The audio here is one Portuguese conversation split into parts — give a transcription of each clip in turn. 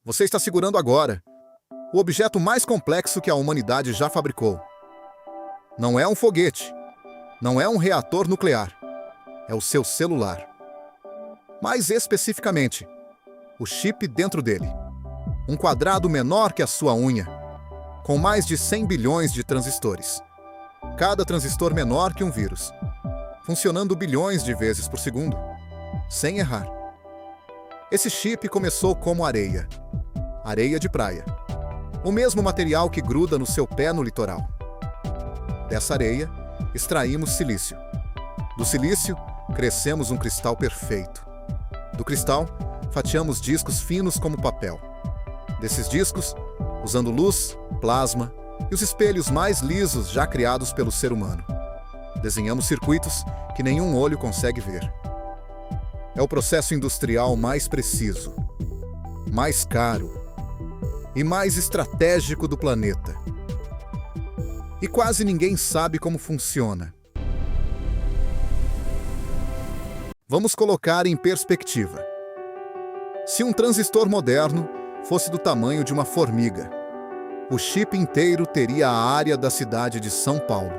Você está segurando agora o objeto mais complexo que a humanidade já fabricou. Não é um foguete, não é um reator nuclear, é o seu celular. Mais especificamente, o chip dentro dele. Um quadrado menor que a sua unha, com mais de 100 bilhões de transistores. Cada transistor menor que um vírus, funcionando bilhões de vezes por segundo, sem errar. Esse chip começou como areia de praia. O mesmo material que gruda no seu pé no litoral. Dessa areia, extraímos silício. Do silício, crescemos um cristal perfeito. Do cristal, fatiamos discos finos como papel. Desses discos, usando luz, plasma e os espelhos mais lisos já criados pelo ser humano, desenhamos circuitos que nenhum olho consegue ver. É o processo industrial mais preciso, mais caro e mais estratégico do planeta. E quase ninguém sabe como funciona. Vamos colocar em perspectiva. Se um transistor moderno fosse do tamanho de uma formiga, o chip inteiro teria a área da cidade de São Paulo,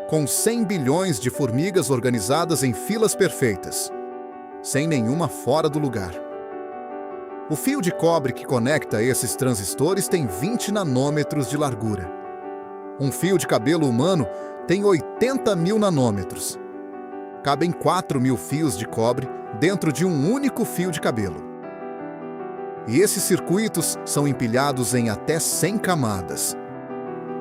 com 100 bilhões de formigas organizadas em filas perfeitas, sem nenhuma fora do lugar. O fio de cobre que conecta esses transistores tem 20 nanômetros de largura. Um fio de cabelo humano tem 80 mil nanômetros. Cabem 4 mil fios de cobre dentro de um único fio de cabelo. E esses circuitos são empilhados em até 100 camadas.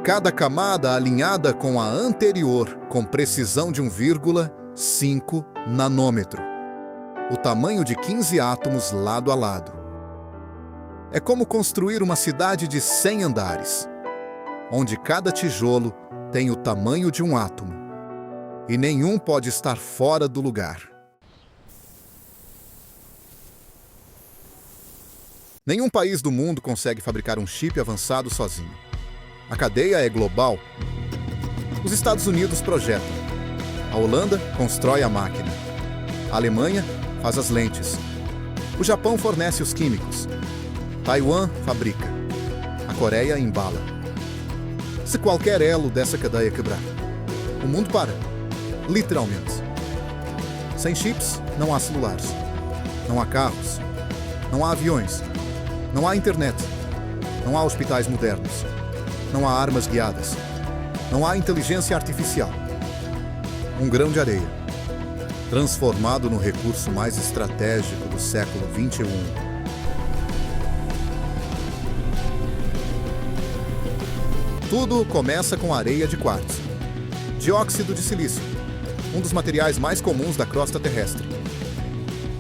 Cada camada alinhada com a anterior, com precisão de 1,5 nanômetro. O tamanho de 15 átomos lado a lado. É como construir uma cidade de 100 andares, onde cada tijolo tem o tamanho de um átomo, e nenhum pode estar fora do lugar. Nenhum país do mundo consegue fabricar um chip avançado sozinho. A cadeia é global. Os Estados Unidos projetam. A Holanda constrói a máquina. A Alemanha faz as lentes. O Japão fornece os químicos. Taiwan fabrica. A Coreia embala. Se qualquer elo dessa cadeia quebrar, o mundo para. Literalmente. Sem chips, não há celulares. Não há carros. Não há aviões. Não há internet. Não há hospitais modernos. Não há armas guiadas. Não há inteligência artificial. Um grão de areia, transformado no recurso mais estratégico do século XXI. Tudo começa com areia de quartzo, dióxido de silício, um dos materiais mais comuns da crosta terrestre.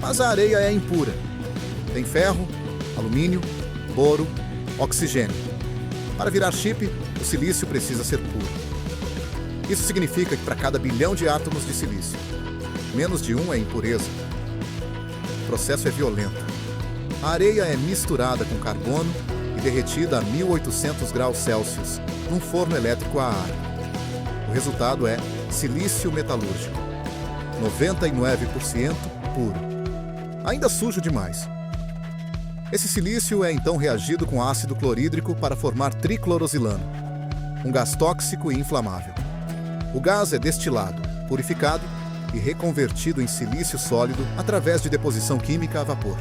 Mas a areia é impura. Tem ferro, alumínio, boro, oxigênio. Para virar chip, o silício precisa ser puro. Isso significa que para cada bilhão de átomos de silício, menos de um é impureza. O processo é violento. A areia é misturada com carbono e derretida a 1800 graus Celsius num forno elétrico a ar. O resultado é silício metalúrgico, 99% puro. Ainda sujo demais. Esse silício é então reagido com ácido clorídrico para formar triclorosilano, um gás tóxico e inflamável. O gás é destilado, purificado e reconvertido em silício sólido através de deposição química a vapor.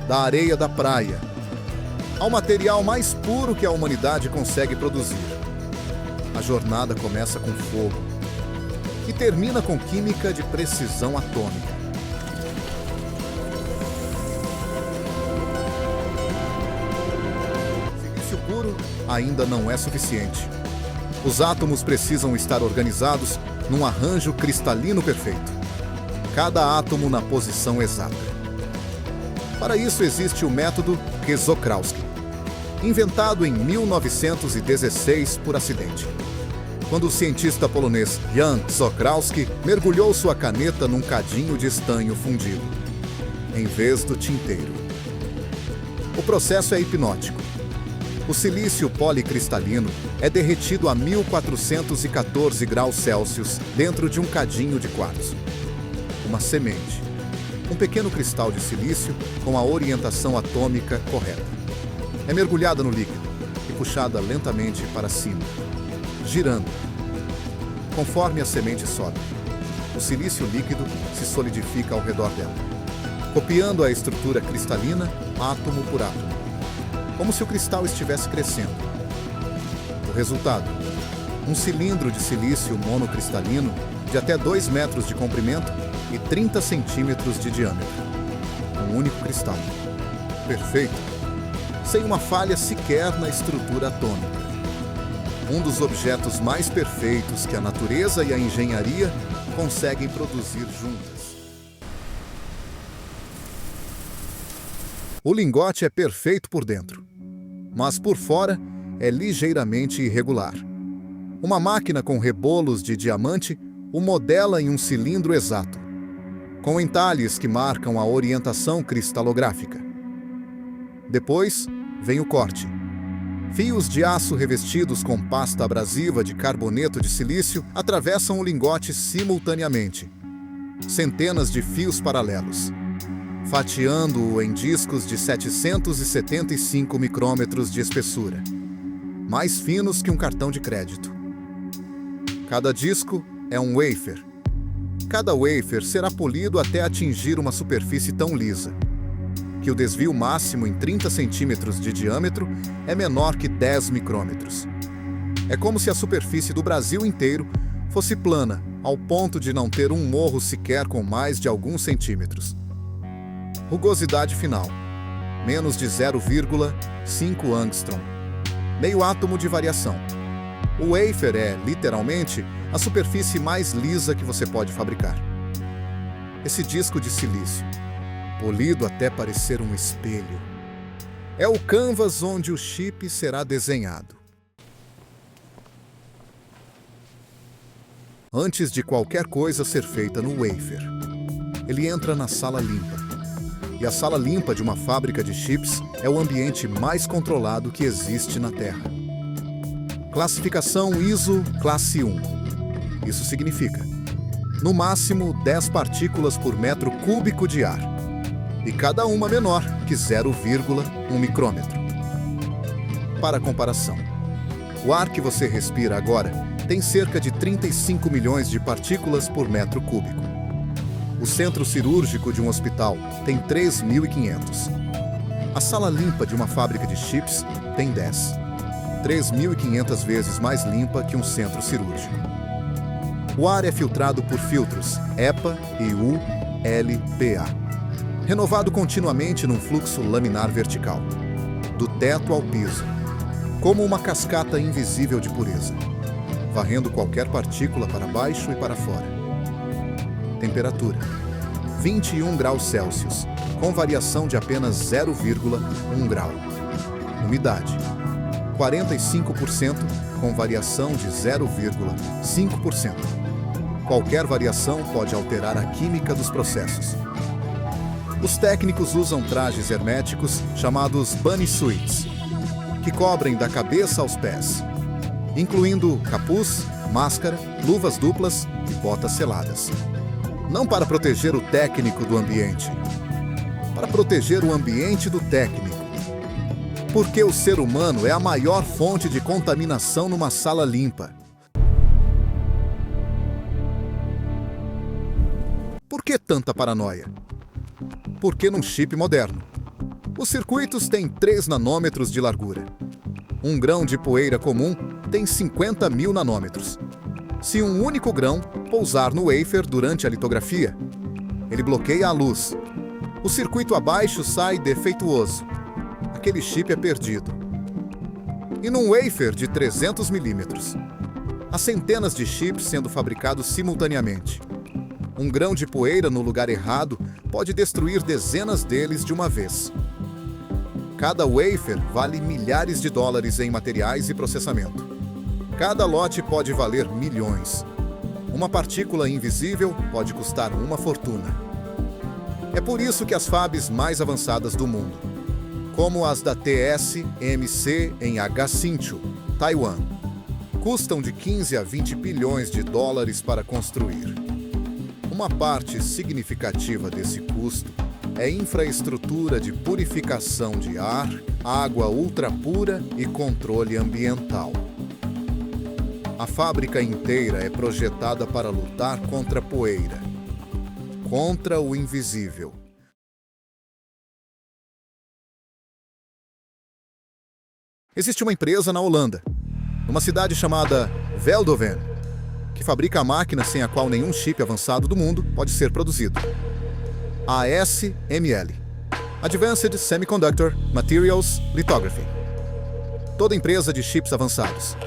Da areia da praia ao material mais puro que a humanidade consegue produzir. A jornada começa com fogo e termina com química de precisão atômica. Silício puro ainda não é suficiente. Os átomos precisam estar organizados num arranjo cristalino perfeito. Cada átomo na posição exata. Para isso existe o método Czochralski, inventado em 1916 por acidente, quando o cientista polonês Jan Czochralski mergulhou sua caneta num cadinho de estanho fundido, em vez do tinteiro. O processo é hipnótico. O silício policristalino é derretido a 1414 graus Celsius dentro de um cadinho de quartzo. Uma semente. Um pequeno cristal de silício com a orientação atômica correta. É mergulhada no líquido e puxada lentamente para cima, girando. Conforme a semente sobe, o silício líquido se solidifica ao redor dela, copiando a estrutura cristalina átomo por átomo, como se o cristal estivesse crescendo. O resultado: um cilindro de silício monocristalino de até 2 metros de comprimento e 30 centímetros de diâmetro. Um único cristal. Perfeito. Sem uma falha sequer na estrutura atômica. Um dos objetos mais perfeitos que a natureza e a engenharia conseguem produzir juntas. O lingote é perfeito por dentro, mas por fora é ligeiramente irregular. Uma máquina com rebolos de diamante o modela em um cilindro exato, com entalhes que marcam a orientação cristalográfica. Depois vem o corte. Fios de aço revestidos com pasta abrasiva de carboneto de silício atravessam o lingote simultaneamente. Centenas de fios paralelos, fatiando-o em discos de 775 micrômetros de espessura, mais finos que um cartão de crédito. Cada disco é um wafer. Cada wafer será polido até atingir uma superfície tão lisa que o desvio máximo em 30 centímetros de diâmetro é menor que 10 micrômetros. É como se a superfície do Brasil inteiro fosse plana, ao ponto de não ter um morro sequer com mais de alguns centímetros. Rugosidade final: menos de 0,5 angstrom. Meio átomo de variação. O wafer é, literalmente, a superfície mais lisa que você pode fabricar. Esse disco de silício, polido até parecer um espelho, é o canvas onde o chip será desenhado. Antes de qualquer coisa ser feita no wafer, ele entra na sala limpa. E a sala limpa de uma fábrica de chips é o ambiente mais controlado que existe na Terra. Classificação ISO Classe 1. Isso significa, no máximo, 10 partículas por metro cúbico de ar, e cada uma menor que 0,1 micrômetro. Para comparação, o ar que você respira agora tem cerca de 35 milhões de partículas por metro cúbico. O centro cirúrgico de um hospital tem 3.500. A sala limpa de uma fábrica de chips tem 10. 3.500 vezes mais limpa que um centro cirúrgico. O ar é filtrado por filtros EPA e ULPA, renovado continuamente num fluxo laminar vertical, do teto ao piso, como uma cascata invisível de pureza, varrendo qualquer partícula para baixo e para fora. Temperatura: 21 graus Celsius, com variação de apenas 0,1 grau. Umidade: 45%, com variação de 0,5%. Qualquer variação pode alterar a química dos processos. Os técnicos usam trajes herméticos chamados bunny suits, que cobrem da cabeça aos pés, incluindo capuz, máscara, luvas duplas e botas seladas. Não para proteger o técnico do ambiente, para proteger o ambiente do técnico. Porque o ser humano é a maior fonte de contaminação numa sala limpa. Por que tanta paranoia? Porque num chip moderno, os circuitos têm 3 nanômetros de largura. Um grão de poeira comum tem 50.000 nanômetros. Se um único grão pousar no wafer durante a litografia, ele bloqueia a luz. O circuito abaixo sai defeituoso. Aquele chip é perdido. E num wafer de 300 milímetros, há centenas de chips sendo fabricados simultaneamente. Um grão de poeira no lugar errado pode destruir dezenas deles de uma vez. Cada wafer vale milhares de dólares em materiais e processamento. Cada lote pode valer milhões. Uma partícula invisível pode custar uma fortuna. É por isso que as fabs mais avançadas do mundo, como as da TSMC em Hsinchu, Taiwan, custam de 15 a 20 bilhões de dólares para construir. Uma parte significativa desse custo é infraestrutura de purificação de ar, água ultrapura e controle ambiental. A fábrica inteira é projetada para lutar contra a poeira, contra o invisível. Existe uma empresa na Holanda, numa cidade chamada Veldhoven, que fabrica a máquina sem a qual nenhum chip avançado do mundo pode ser produzido. A ASML, Advanced Semiconductor Materials Lithography. Toda empresa de chips avançados,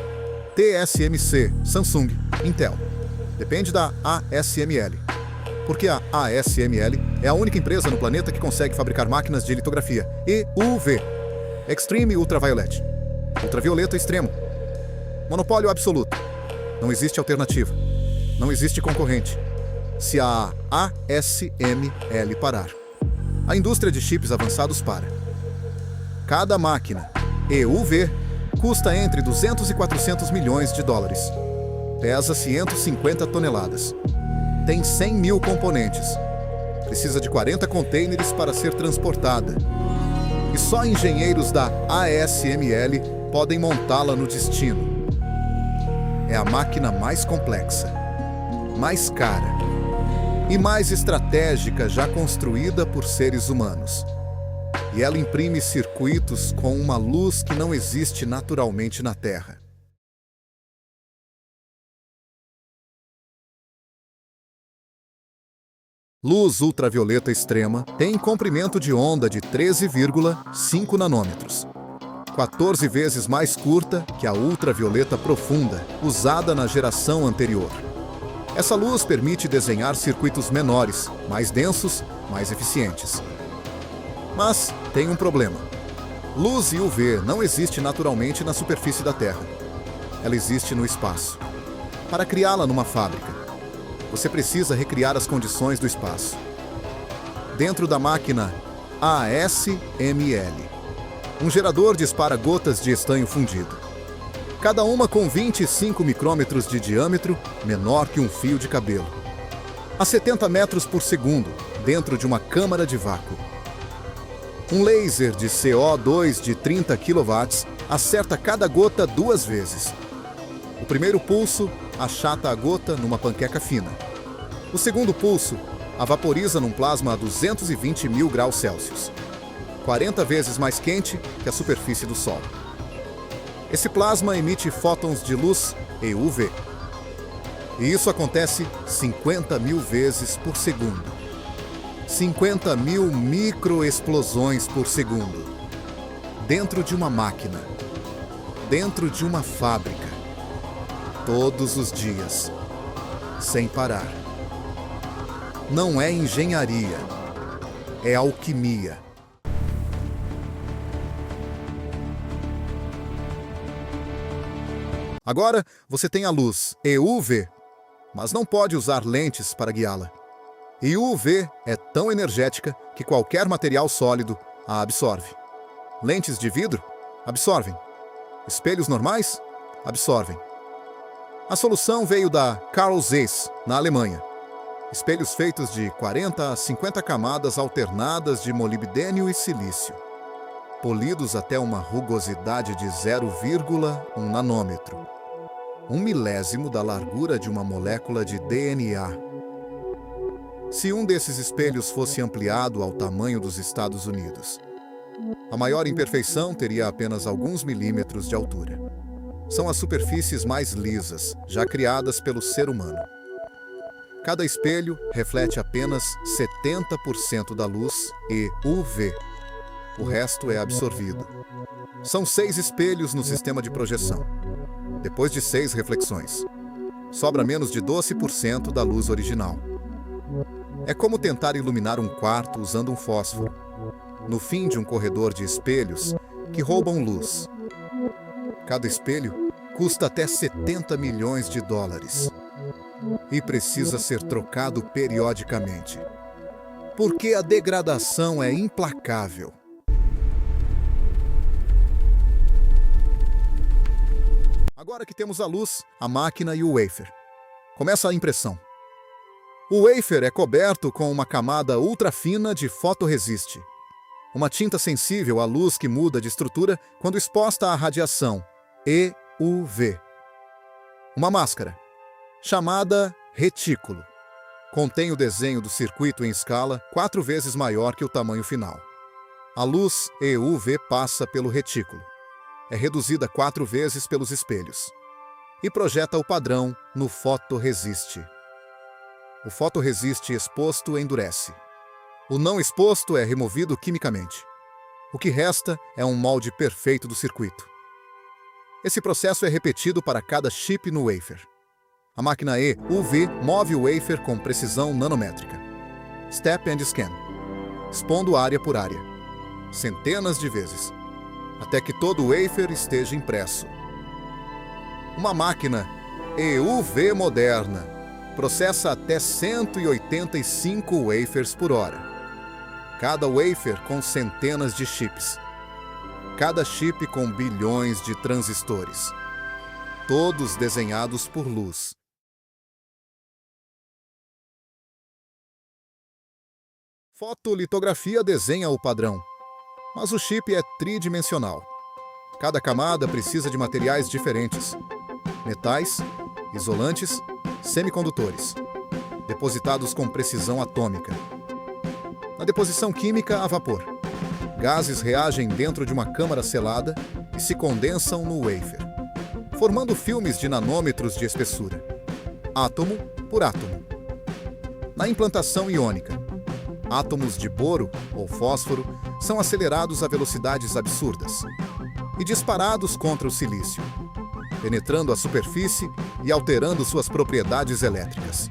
TSMC, Samsung, Intel, depende da ASML, porque a ASML é a única empresa no planeta que consegue fabricar máquinas de litografia EUV, Extreme Ultraviolet, ultravioleta extremo. Monopólio absoluto. Não existe alternativa. Não existe concorrente. Se a ASML parar, a indústria de chips avançados para. Cada máquina EUV custa entre 200 e 400 milhões de dólares. Pesa 150 toneladas. Tem 100 mil componentes. Precisa de 40 containers para ser transportada. E só engenheiros da ASML podem montá-la no destino. É a máquina mais complexa, mais cara e mais estratégica já construída por seres humanos. E ela imprime circuitos com uma luz que não existe naturalmente na Terra. Luz ultravioleta extrema tem comprimento de onda de 13,5 nanômetros. 14 vezes mais curta que a ultravioleta profunda, usada na geração anterior. Essa luz permite desenhar circuitos menores, mais densos, mais eficientes. Mas tem um problema. Luz UV não existe naturalmente na superfície da Terra. Ela existe no espaço. Para criá-la numa fábrica, você precisa recriar as condições do espaço. Dentro da máquina ASML, um gerador dispara gotas de estanho fundido. Cada uma com 25 micrômetros de diâmetro, menor que um fio de cabelo. A 70 metros por segundo, dentro de uma câmara de vácuo. Um laser de CO2 de 30 kW acerta cada gota 2 vezes. O primeiro pulso achata a gota numa panqueca fina. O segundo pulso a vaporiza num plasma a 220 mil graus Celsius. 40 vezes mais quente que a superfície do Sol. Esse plasma emite fótons de luz EUV. E isso acontece 50 mil vezes por segundo. 50 mil microexplosões por segundo. Dentro de uma máquina. Dentro de uma fábrica. Todos os dias. Sem parar. Não é engenharia. É alquimia. Agora, você tem a luz EUV, mas não pode usar lentes para guiá-la. EUV é tão energética que qualquer material sólido a absorve. Lentes de vidro? Absorvem. Espelhos normais? Absorvem. A solução veio da Carl Zeiss, na Alemanha. Espelhos feitos de 40 a 50 camadas alternadas de molibdênio e silício. Polidos até uma rugosidade de 0,1 nanômetro. 1/1000 da largura de uma molécula de DNA. Se um desses espelhos fosse ampliado ao tamanho dos Estados Unidos, a maior imperfeição teria apenas alguns milímetros de altura. São as superfícies mais lisas, já criadas pelo ser humano. Cada espelho reflete apenas 70% da luz EUV. O resto é absorvido. São 6 espelhos no sistema de projeção. Depois de 6 reflexões, sobra menos de 12% da luz original. É como tentar iluminar um quarto usando um fósforo, no fim de um corredor de espelhos que roubam luz. Cada espelho custa até 70 milhões de dólares e precisa ser trocado periodicamente, porque a degradação é implacável. Agora que temos a luz, a máquina e o wafer, começa a impressão. O wafer é coberto com uma camada ultrafina de fotorresiste, uma tinta sensível à luz que muda de estrutura quando exposta à radiação, EUV. Uma máscara, chamada retículo, contém o desenho do circuito em escala 4 vezes maior que o tamanho final. A luz EUV passa pelo retículo, é reduzida 4 vezes pelos espelhos e projeta o padrão no fotorresiste. O fotorresiste exposto endurece. O não exposto é removido quimicamente. O que resta é um molde perfeito do circuito. Esse processo é repetido para cada chip no wafer. A máquina EUV move o wafer com precisão nanométrica. Step and scan, expondo área por área, centenas de vezes, até que todo o wafer esteja impresso. Uma máquina EUV moderna processa até 185 wafers por hora. Cada wafer com centenas de chips. Cada chip com bilhões de transistores. Todos desenhados por luz. Fotolitografia desenha o padrão, mas o chip é tridimensional. Cada camada precisa de materiais diferentes: metais, isolantes, semicondutores, depositados com precisão atômica. Na deposição química a vapor, gases reagem dentro de uma câmara selada e se condensam no wafer, formando filmes de nanômetros de espessura, átomo por átomo. Na implantação iônica, átomos de boro ou fósforo são acelerados a velocidades absurdas e disparados contra o silício, penetrando a superfície e alterando suas propriedades elétricas.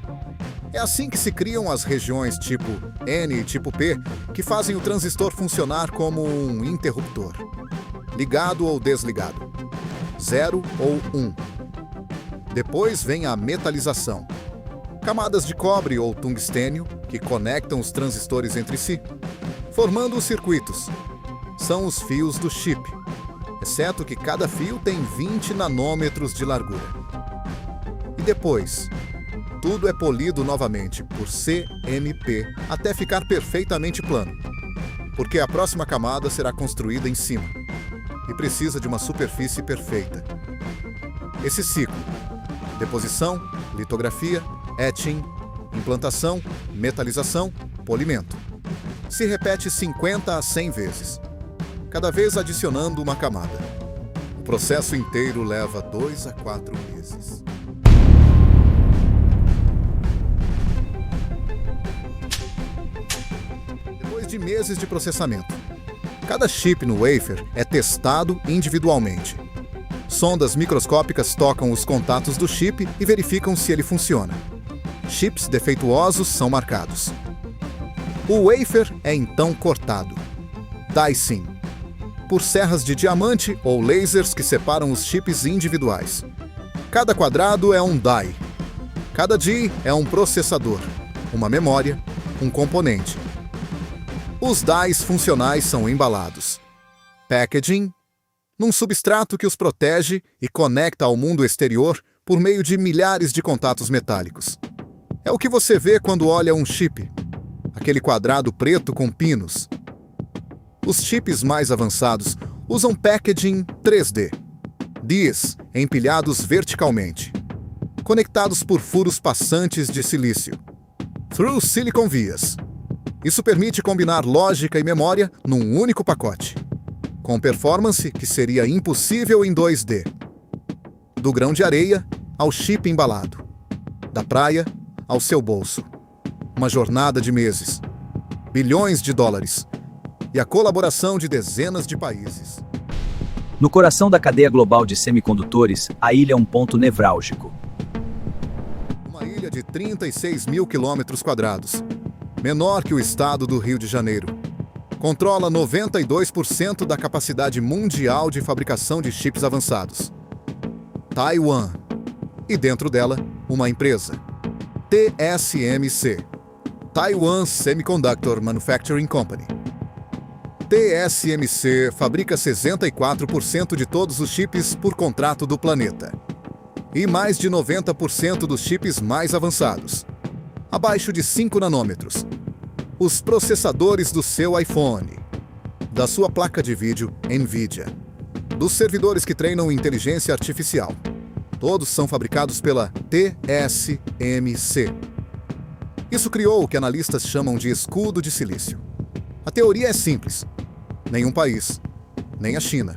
É assim que se criam as regiões tipo N e tipo P, que fazem o transistor funcionar como um interruptor, ligado ou desligado, 0 ou 1. Depois vem a metalização, camadas de cobre ou tungstênio que conectam os transistores entre si, formando os circuitos. São os fios do chip, exceto que cada fio tem 20 nanômetros de largura. E depois, tudo é polido novamente por CMP até ficar perfeitamente plano, porque a próxima camada será construída em cima e precisa de uma superfície perfeita. Esse ciclo, deposição, litografia, etching, implantação, metalização, polimento, se repete 50 a 100 vezes, cada vez adicionando uma camada. O processo inteiro leva 2 a 4 meses. Depois de meses de processamento, cada chip no wafer é testado individualmente. Sondas microscópicas tocam os contatos do chip e verificam se ele funciona. Chips defeituosos são marcados. O wafer é então cortado, dicing, por serras de diamante ou lasers que separam os chips individuais. Cada quadrado é um die. Cada die é um processador, uma memória, um componente. Os dies funcionais são embalados. Packaging, num substrato que os protege e conecta ao mundo exterior por meio de milhares de contatos metálicos. É o que você vê quando olha um chip, aquele quadrado preto com pinos. Os chips mais avançados usam packaging 3D, dies empilhados verticalmente, conectados por furos passantes de silício, through silicon vias. Isso permite combinar lógica e memória num único pacote, com performance que seria impossível em 2D. Do grão de areia ao chip embalado, da praia ao seu bolso. Uma jornada de meses, bilhões de dólares e a colaboração de dezenas de países. No coração da cadeia global de semicondutores, a ilha é um ponto nevrálgico. Uma ilha de 36 mil quilômetros quadrados, menor que o estado do Rio de Janeiro. Controla 92% da capacidade mundial de fabricação de chips avançados. Taiwan. E dentro dela, uma empresa. TSMC, Taiwan Semiconductor Manufacturing Company. TSMC fabrica 64% de todos os chips por contrato do planeta e mais de 90% dos chips mais avançados. abaixo de 5 nanômetros. Os processadores do seu iPhone, da sua placa de vídeo NVIDIA, dos servidores que treinam inteligência artificial. Todos são fabricados pela TSMC. Isso criou o que analistas chamam de escudo de silício. A teoria é simples. Nenhum país, nem a China,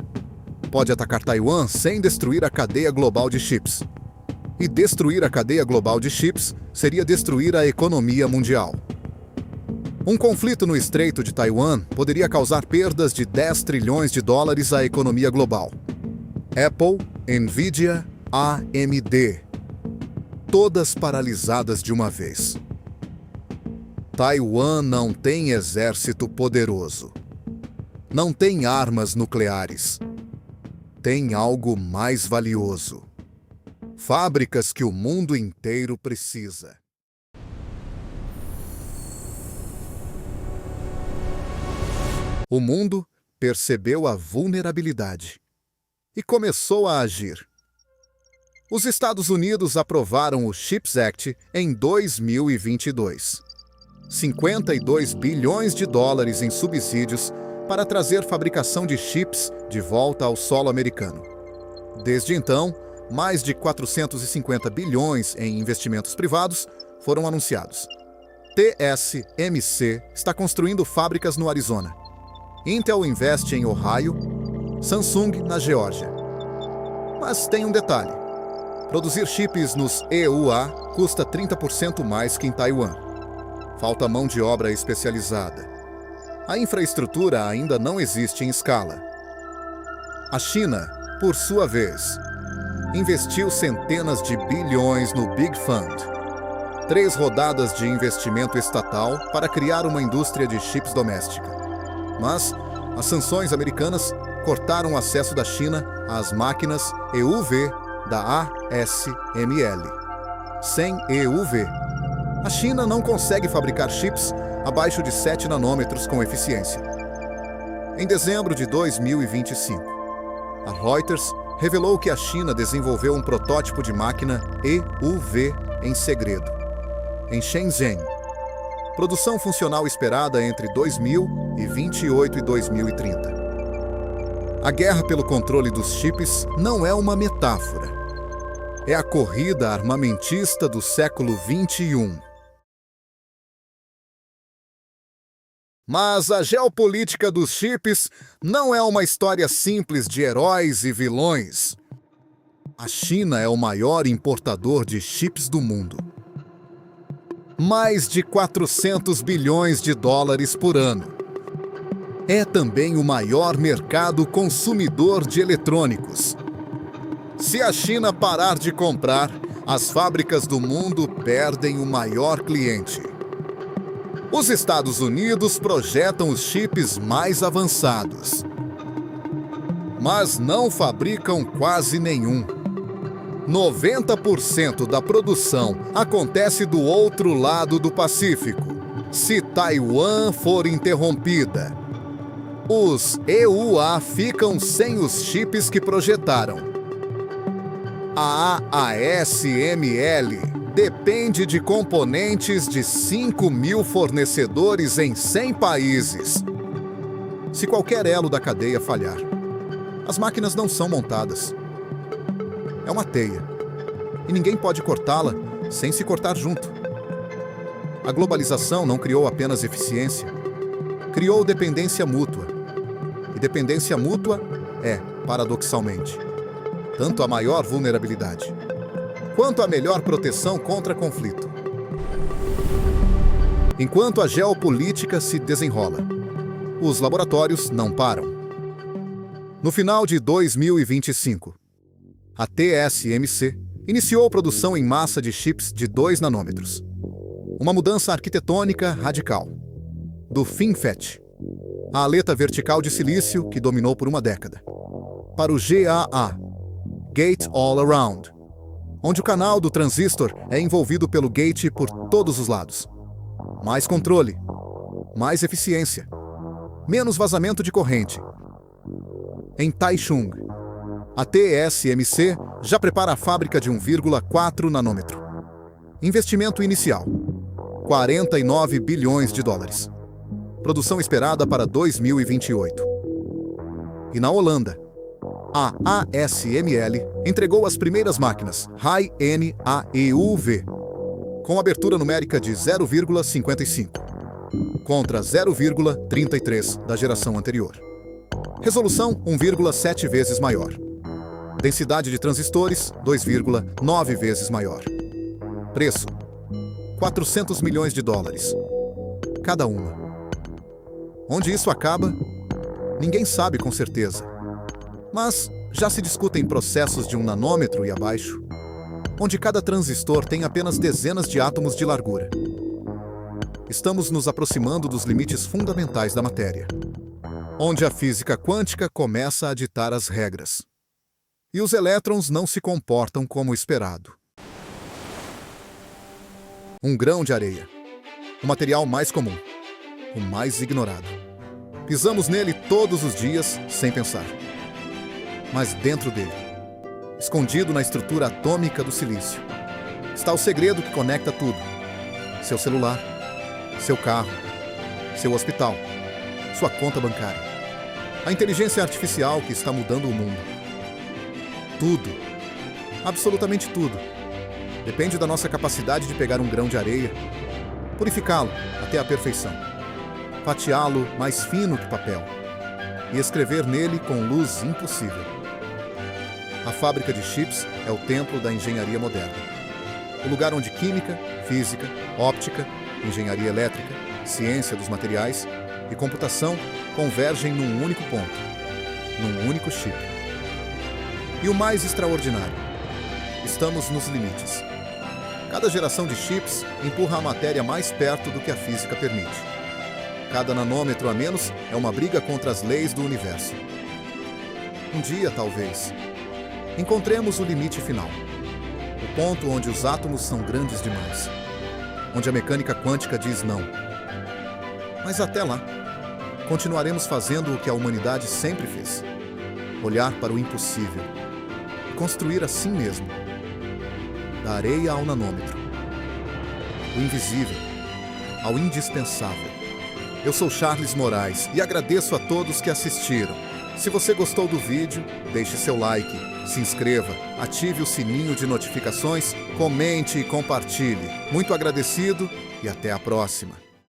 pode atacar Taiwan sem destruir a cadeia global de chips. E destruir a cadeia global de chips seria destruir a economia mundial. Um conflito no Estreito de Taiwan poderia causar perdas de 10 trilhões de dólares à economia global. Apple, NVIDIA, AMD. Todas paralisadas de uma vez. Taiwan não tem exército poderoso. Não tem armas nucleares. Tem algo mais valioso. Fábricas que o mundo inteiro precisa. O mundo percebeu a vulnerabilidade e começou a agir. Os Estados Unidos aprovaram o CHIPS Act em 2022. 52 bilhões de dólares em subsídios para trazer fabricação de chips de volta ao solo americano. Desde então, mais de 450 bilhões em investimentos privados foram anunciados. TSMC está construindo fábricas no Arizona. Intel investe em Ohio, Samsung na Geórgia. Mas tem um detalhe. Produzir chips nos EUA custa 30% mais que em Taiwan. Falta mão de obra especializada. A infraestrutura ainda não existe em escala. A China, por sua vez, investiu centenas de bilhões no Big Fund. 3 rodadas de investimento estatal para criar uma indústria de chips doméstica. Mas as sanções americanas cortaram o acesso da China às máquinas EUV da ASML. Sem EUV, a China não consegue fabricar chips abaixo de 7 nanômetros com eficiência. Em dezembro de 2025, a Reuters revelou que a China desenvolveu um protótipo de máquina EUV em segredo, em Shenzhen. Produção funcional esperada entre 2028 e 2030. A guerra pelo controle dos chips não é uma metáfora. É a corrida armamentista do século XXI. Mas a geopolítica dos chips não é uma história simples de heróis e vilões. A China é o maior importador de chips do mundo. Mais de 400 bilhões de dólares por ano. É também o maior mercado consumidor de eletrônicos. Se a China parar de comprar, as fábricas do mundo perdem o maior cliente. Os Estados Unidos projetam os chips mais avançados, mas não fabricam quase nenhum. 90% da produção acontece do outro lado do Pacífico. Se Taiwan for interrompida, os EUA ficam sem os chips que projetaram. A ASML depende de componentes de 5.000 fornecedores em 100 países. Se qualquer elo da cadeia falhar, as máquinas não são montadas. É uma teia, e ninguém pode cortá-la sem se cortar junto. A globalização não criou apenas eficiência, criou dependência mútua. E dependência mútua é, paradoxalmente, tanto a maior vulnerabilidade, quanto a melhor proteção contra conflito. Enquanto a geopolítica se desenrola, os laboratórios não param. No final de 2025, a TSMC iniciou produção em massa de chips de 2 nanômetros. Uma mudança arquitetônica radical. Do FinFET, a aleta vertical de silício que dominou por uma década, para o GAA, Gate All Around, onde o canal do transistor é envolvido pelo gate por todos os lados. Mais controle, mais eficiência, menos vazamento de corrente. Em Taichung, a TSMC já prepara a fábrica de 1,4 nanômetro. Investimento inicial: 49 bilhões de dólares. Produção esperada para 2028. E na Holanda, a ASML entregou as primeiras máquinas High-N AEUV, com abertura numérica de 0,55, contra 0,33 da geração anterior. Resolução 1,7 vezes maior. Densidade de transistores 2,9 vezes maior. Preço: 400 milhões de dólares. Cada uma. Onde isso acaba? Ninguém sabe com certeza. Mas já se discutem processos de 1 nanômetro e abaixo, onde cada transistor tem apenas dezenas de átomos de largura. Estamos nos aproximando dos limites fundamentais da matéria, onde a física quântica começa a ditar as regras. E os elétrons não se comportam como esperado. Um grão de areia, o material mais comum, o mais ignorado. Pisamos nele todos os dias sem pensar. Mas dentro dele, escondido na estrutura atômica do silício, está o segredo que conecta tudo: seu celular, seu carro, seu hospital, sua conta bancária. A inteligência artificial que está mudando o mundo. Tudo, absolutamente tudo, depende da nossa capacidade de pegar um grão de areia, purificá-lo até a perfeição, fatiá-lo mais fino que papel e escrever nele com luz impossível. A fábrica de chips é o templo da engenharia moderna. O lugar onde química, física, óptica, engenharia elétrica, ciência dos materiais e computação convergem num único ponto, num único chip. E o mais extraordinário: estamos nos limites. Cada geração de chips empurra a matéria mais perto do que a física permite. Cada nanômetro a menos é uma briga contra as leis do universo. Um dia, talvez, encontremos o limite final. O ponto onde os átomos são grandes demais. Onde a mecânica quântica diz não. Mas até lá, continuaremos fazendo o que a humanidade sempre fez: olhar para o impossível e construir assim mesmo, da areia ao nanômetro, do invisível ao indispensável. Eu sou Charles Moraes e agradeço a todos que assistiram. Se você gostou do vídeo, deixe seu like, se inscreva, ative o sininho de notificações, comente e compartilhe. Muito agradecido e até a próxima.